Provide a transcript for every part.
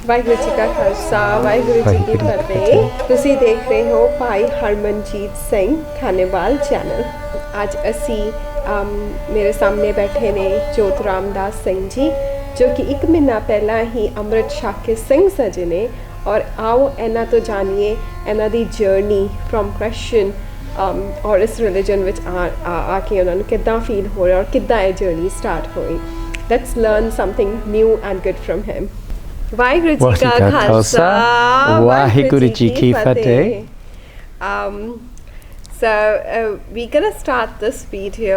ਵਾਹਿਗੁਰੂ ਜੀ ਕਾ ਖਾਲਸਾ ਵਾਹਿਗੁਰੂ ਜੀ ਕੀ ਫਤਿਹ। ਤੁਸੀਂ ਦੇਖ ਰਹੇ ਹੋ ਭਾਈ ਹਰਮਨਜੀਤ ਸਿੰਘ ਖਾਨੇਵਾਲ ਚੈਨਲ। ਅੱਜ ਅਸੀਂ ਮੇਰੇ ਸਾਹਮਣੇ ਬੈਠੇ ਨੇ ਜੋਤ ਰਾਮਦਾਸ ਸਿੰਘ ਜੀ, ਜੋ ਕਿ 1 ਮਹੀਨਾ ਪਹਿਲਾਂ ਹੀ ਅੰਮ੍ਰਿਤ ਛਕ ਕੇ ਸਿੰਘ ਸਜੇ ਨੇ। ਔਰ ਆਓ ਇਹਨਾਂ ਤੋਂ ਜਾਣੀਏ ਇਹਨਾਂ ਦੀ ਜਰਨੀ ਫਰੋਮ ਕ੍ਰਿਸਚਨ ਔਰ ਇਸ ਰਿਲੀਜਨ ਵਿੱਚ ਆ ਕੇ ਉਹਨਾਂ ਨੂੰ ਕਿੱਦਾਂ ਫੀਲ ਹੋ ਰਿਹਾ ਔਰ ਕਿੱਦਾਂ ਇਹ ਜਰਨੀ ਸਟਾਰਟ ਹੋਈ। Let's learn something new and good from him. Waheguru ji ਕਾ ਖਾਲਸਾ ਵਾਹਿਗੁਰੂ ਜੀ ਕੀ ਫਤਿਹ। So we're going to start this video.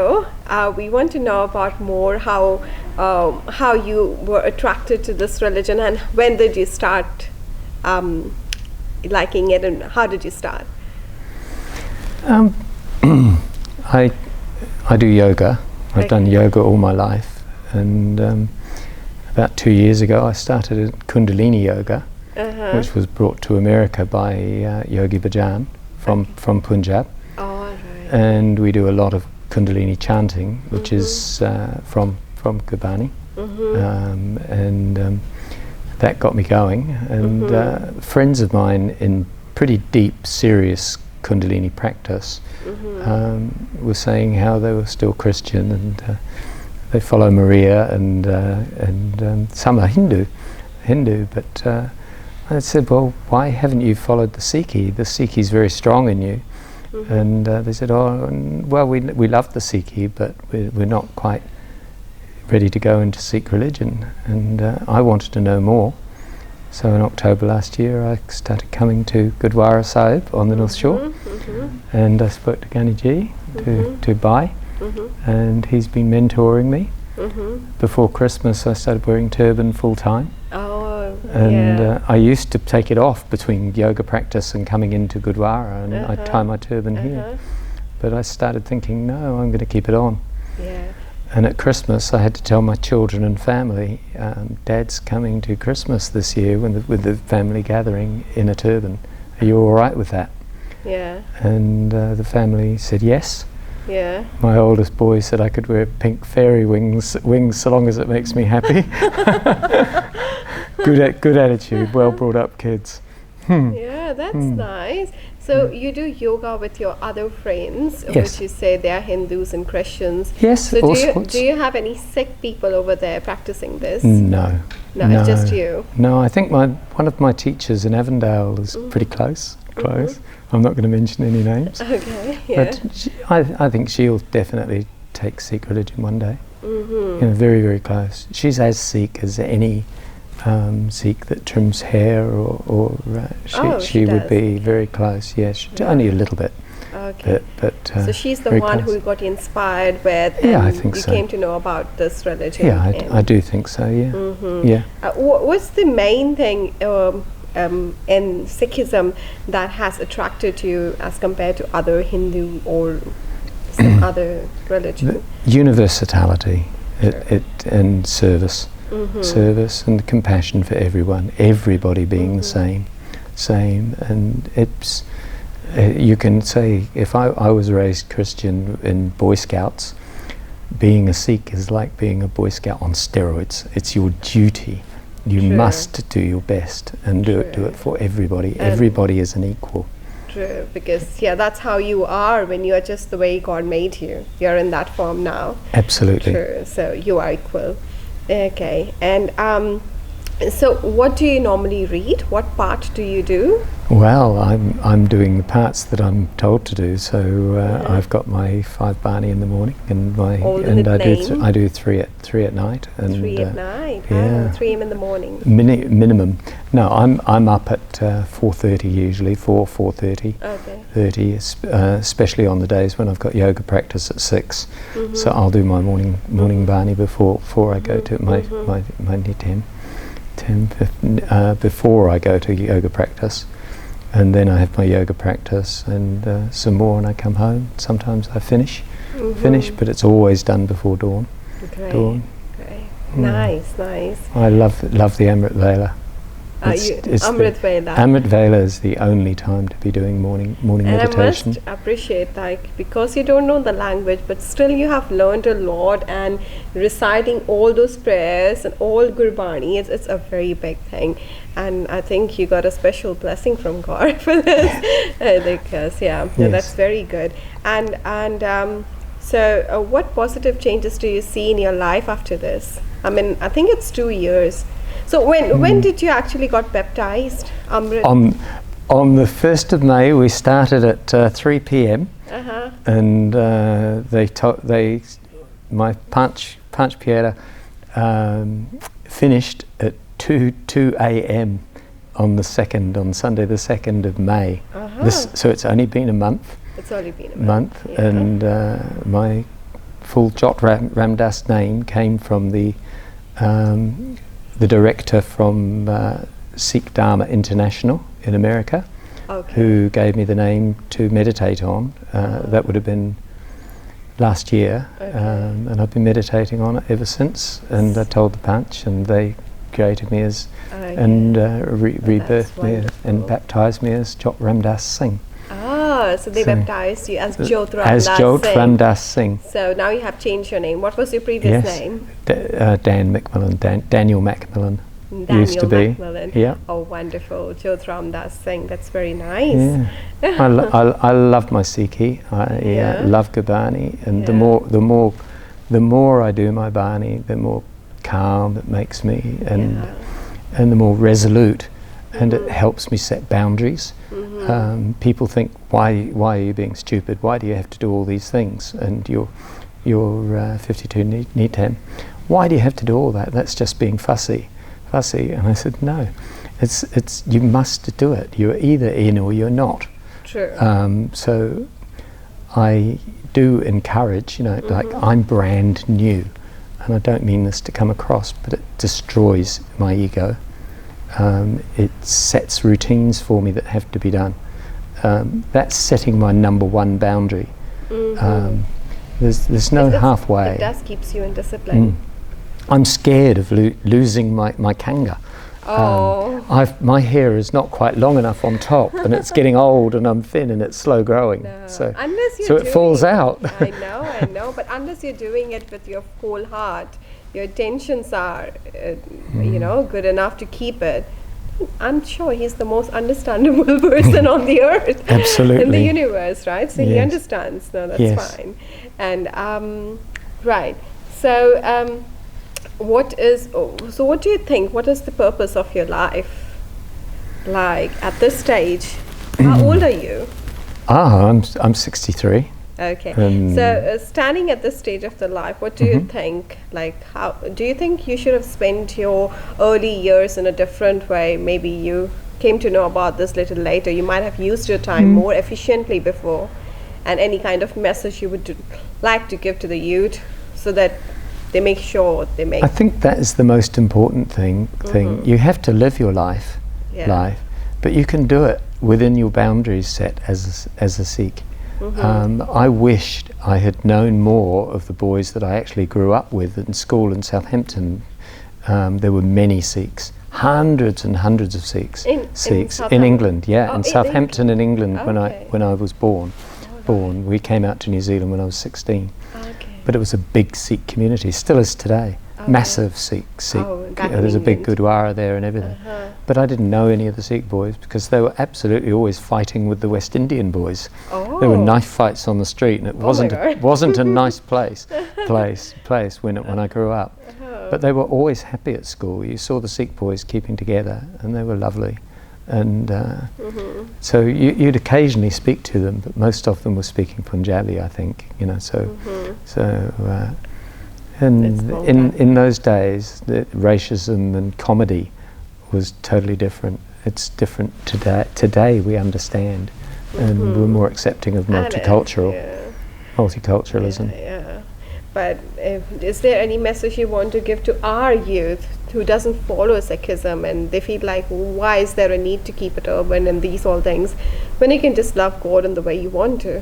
We want to know about more how you were attracted to this religion and when did you start liking it and how did you start? I do yoga. I've done yoga all my life, and about 2 years ago I started Kundalini yoga, which was brought to America by Yogi Bhajan from Punjab. Oh, right. And we do a lot of Kundalini chanting, which is from Gurbani, and that got me going. And friends of mine in pretty deep, serious Kundalini practice were saying how they were still Christian and they follow Maria and some are Hindu, but I said, well, why haven't you followed the Sikhi? The Sikhi is very strong in you. And they said, oh, well, we love the Sikhi, but we're not quite ready to go into Sikh religion. And I wanted to know more. So in October last year, I started coming to Gurdwara Sahib on the North Shore. And I spoke to Gani Ji, to Bhai, and he's been mentoring me. Before Christmas, I started wearing turban full time. And I used to take it off between yoga practice and coming into Gurdwara, and I'd tie my turban here. But I started thinking, no, I'm going to keep it on. And at Christmas, I had to tell my children and family, Dad's coming to Christmas this year with the family gathering in a turban. Are you all right with that? And the family said yes. My oldest boy said I could wear pink fairy wings so long as it makes me happy. Good attitude, well brought up kids. Yeah, that's nice. So you do yoga with your other friends, which you say they are Hindus and Christians. Yes, so all sorts. Do you have any Sikh people over there practicing this? No, it's just you. No, I think one of my teachers in Avondale is pretty close. I'm not going to mention any names. Okay, yeah. But I think she'll definitely take Sikh religion one day. Very, very close. She's as Sikh as any Sikh that trims hair, or she would be very close. Yes, only a little bit. Okay. But so she's the one who got inspired with. Yeah, I think you so. Came to know about this religion. Yeah, I do think so. Yeah. What's the main thing in Sikhism that has attracted you as compared to other Hindu or some other religion? Universality, and service. Service and compassion for everyone, everybody being the same, and it's you can say, if I was raised Christian in Boy Scouts, being a Sikh is like being a Boy Scout on steroids. It's your duty. You must do your best and do it for everybody. Everybody is an equal. True, because that's how you are when you are just the way God made you. You're in that form now. Absolutely. True. So you are equal. Okay, and so what do you normally read? What part do you do? Well, I'm doing the parts that I'm told to do. So I've got my 5 Bani in the morning, and I do 3 at night. And 3 at night. Yeah, 3 a.m. in the morning. Minimum. No, I'm up at 4:30 usually, 4:30. Okay. 30, especially on the days when I've got yoga practice at 6. So I'll do my morning Bani before I go to my 10, 15, before I go to yoga practice, and then I have my yoga practice and some more, and I come home. Sometimes I finish, but it's always done before dawn. Great. Nice. I love the Amrit Leela. Amrit Vela. Amrit Vela is the only time to be doing morning meditation. And I must appreciate, because you don't know the language, but still you have learned a lot, and reciting all those prayers and all Gurbani, it's a very big thing. And I think you got a special blessing from God for this. Because that's very good. So what positive changes do you see in your life after this? I mean, I think it's 2 years. So when did you actually got baptized, Amrit? On the 1st of May, we started at 3 p.m. And my Panch Piera finished at 2 a.m. on Sunday the 2nd of May. So it's only been a month. It's only been a month. Yeah. And my full Jot Ramdas name came from the director from Sikh Dharma International in America, who gave me the name to meditate on. That would have been last year, and I've been meditating on it ever since. And I told the Panch, and they created me as rebirthed me and baptized me as Jot Ramdas Singh. So they baptized you as Jot Ramdas As Jot Singh. Ramdas Singh. So now you have changed your name. What was your previous name? Daniel Macmillan. Used to be. Macmillan. Yeah. Oh, wonderful. Jot Ramdas Singh. That's very nice. Yeah. I love my Sikhi. I love Gurbani, and the more I do my Bani, the more calm it makes me, and the more resolute, and it helps me set boundaries. People think, why are you being stupid? Why do you have to do all these things? And you're 52 Nitam. Why do you have to do all that? That's just being fussy. And I said, no, it's you must do it. You're either in or you're not. True. So I do encourage, like I'm brand new, and I don't mean this to come across, but it destroys my ego. It sets routines for me that have to be done. That's setting my number one boundary. There's no halfway. It does keeps you in discipline. I'm scared of losing my kanga. My hair is not quite long enough on top, and it's getting old, and I'm thin, and it's slow growing. No. So it falls out. I know. But unless you're doing it with your whole heart, your intentions are, good enough to keep it. I'm sure he's the most understandable person on the earth. Absolutely. In the universe, right? So he understands. No, that's fine. And right. So what do you think? What is the purpose of your life? Like at this stage, how old are you? I'm 63. Okay. So standing at this stage of the life, what do you think? Like, how do you think you should have spent your early years in a different way? Maybe you came to know about this little later. You might have used your time more efficiently before. And any kind of message you would like to give to the youth so that they make sure they make. I think that is the most important thing. You have to live your life, but you can do it within your boundaries set as a Sikh. I wished I had known more of the boys that I actually grew up with in school in Southampton. There were many Sikhs, hundreds and hundreds of Sikhs in England. In Southampton in England when I was born. We came out to New Zealand when I was 16. But it was a big Sikh community, still is today. Massive Sikh. There's a big Gurdwara there and everything. But I didn't know any of the Sikh boys because they were absolutely always fighting with the West Indian boys. There were knife fights on the street, and it wasn't a nice place when I grew up. But they were always happy at school. You saw the Sikh boys keeping together, and they were lovely. And so you'd occasionally speak to them, but most of them were speaking Punjabi, I think. And in those days, the racism and comedy was totally different. It's different today. Today we understand, and we're more accepting of multiculturalism. But is there any message you want to give to our youth who doesn't follow Sikhism and they feel like, why is there a need to keep it urban and these all things when you can just love God in the way you want to?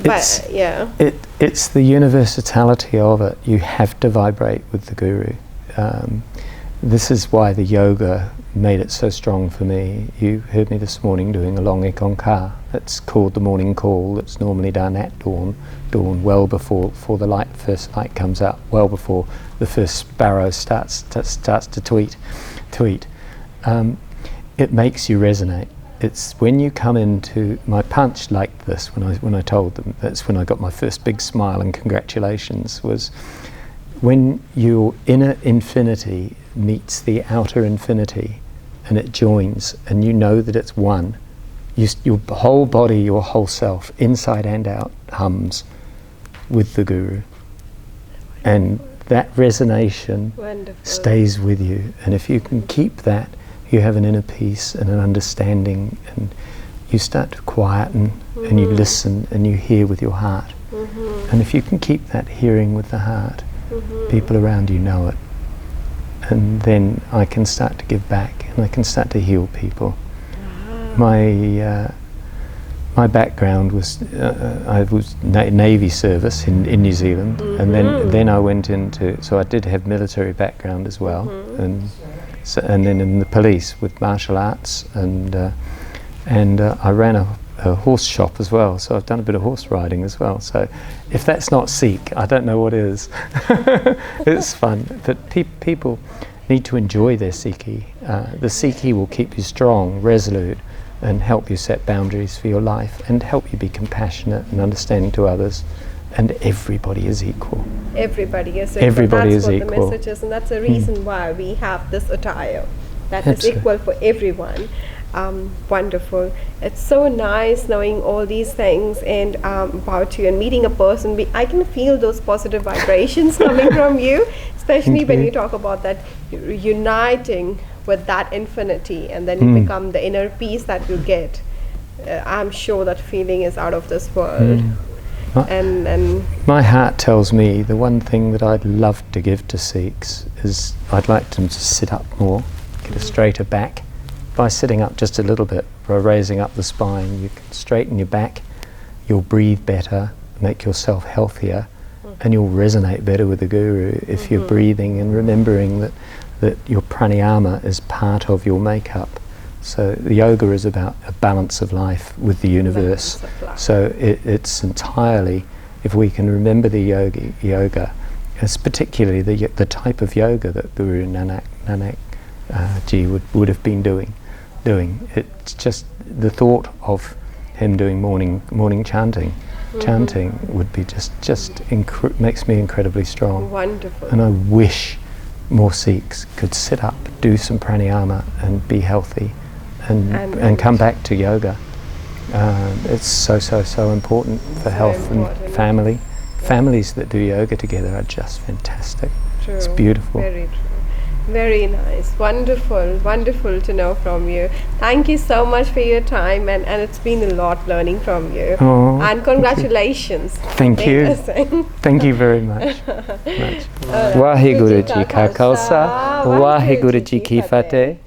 It's the universality of it. You have to vibrate with the Guru. this is why the yoga made it so strong for me. You heard me this morning doing a long ikonkar. That's called the morning call. That's normally done at dawn, well before the first light comes out, well before the first sparrow starts to tweet. It makes you resonate. It's when you come into my punch like this, when I told them, that's when I got my first big smile and congratulations, was when your inner infinity meets the outer infinity and it joins and you know that it's one. Your whole body, your whole self, inside and out, hums with the Guru. And that resonation stays with you. And if you can keep that, you have an inner peace and an understanding, and you start to quieten and you listen and you hear with your heart. And if you can keep that hearing with the heart, people around you know it. And then I can start to give back and I can start to heal people. My background was I was Navy service in New Zealand, and then I went into, so I did have military background as well, and then in the police with martial arts, and I ran a horse shop as well, so I've done a bit of horse riding as well. So if that's not Sikh, I don't know what is. It's fun, but people need to enjoy their Sikhi. The Sikhi will keep you strong, resolute, and help you set boundaries for your life and help you be compassionate and understanding to others. And everybody is equal. Everybody is equal. Everybody that's is what equal. The message is, and that's the reason why we have this attire that is equal for everyone. Wonderful. It's so nice knowing all these things and about you and meeting a person. I can feel those positive vibrations coming from you, especially when you talk about that uniting with that infinity, and then you become the inner peace that you get. I'm sure that feeling is out of this world. And my heart tells me the one thing that I'd love to give to Sikhs is I'd like them to sit up more, get a straighter back. By sitting up just a little bit, by raising up the spine, you can straighten your back, you'll breathe better, make yourself healthier, and you'll resonate better with the Guru if you're breathing and remembering that your pranayama is part of your makeup. So the yoga is about a balance of life with the universe. So it's entirely, if we can remember the yoga, as particularly the type of yoga that Guru Nanak Ji would have been doing. It's just the thought of him doing morning chanting would be makes me incredibly strong. Wonderful. And I wish more Sikhs could sit up, do some pranayama and be healthy and come back to yoga. It's so important for health and family. Families that do yoga together are just fantastic. True. It's beautiful. Very true. Very nice. Wonderful to know from you. Thank you so much for your time, and it's been a lot learning from you. Oh, and congratulations. Thank you. Thank you very much. Vaheguru Ji Ka Khalsa, Vaheguru Ji Ki Fateh.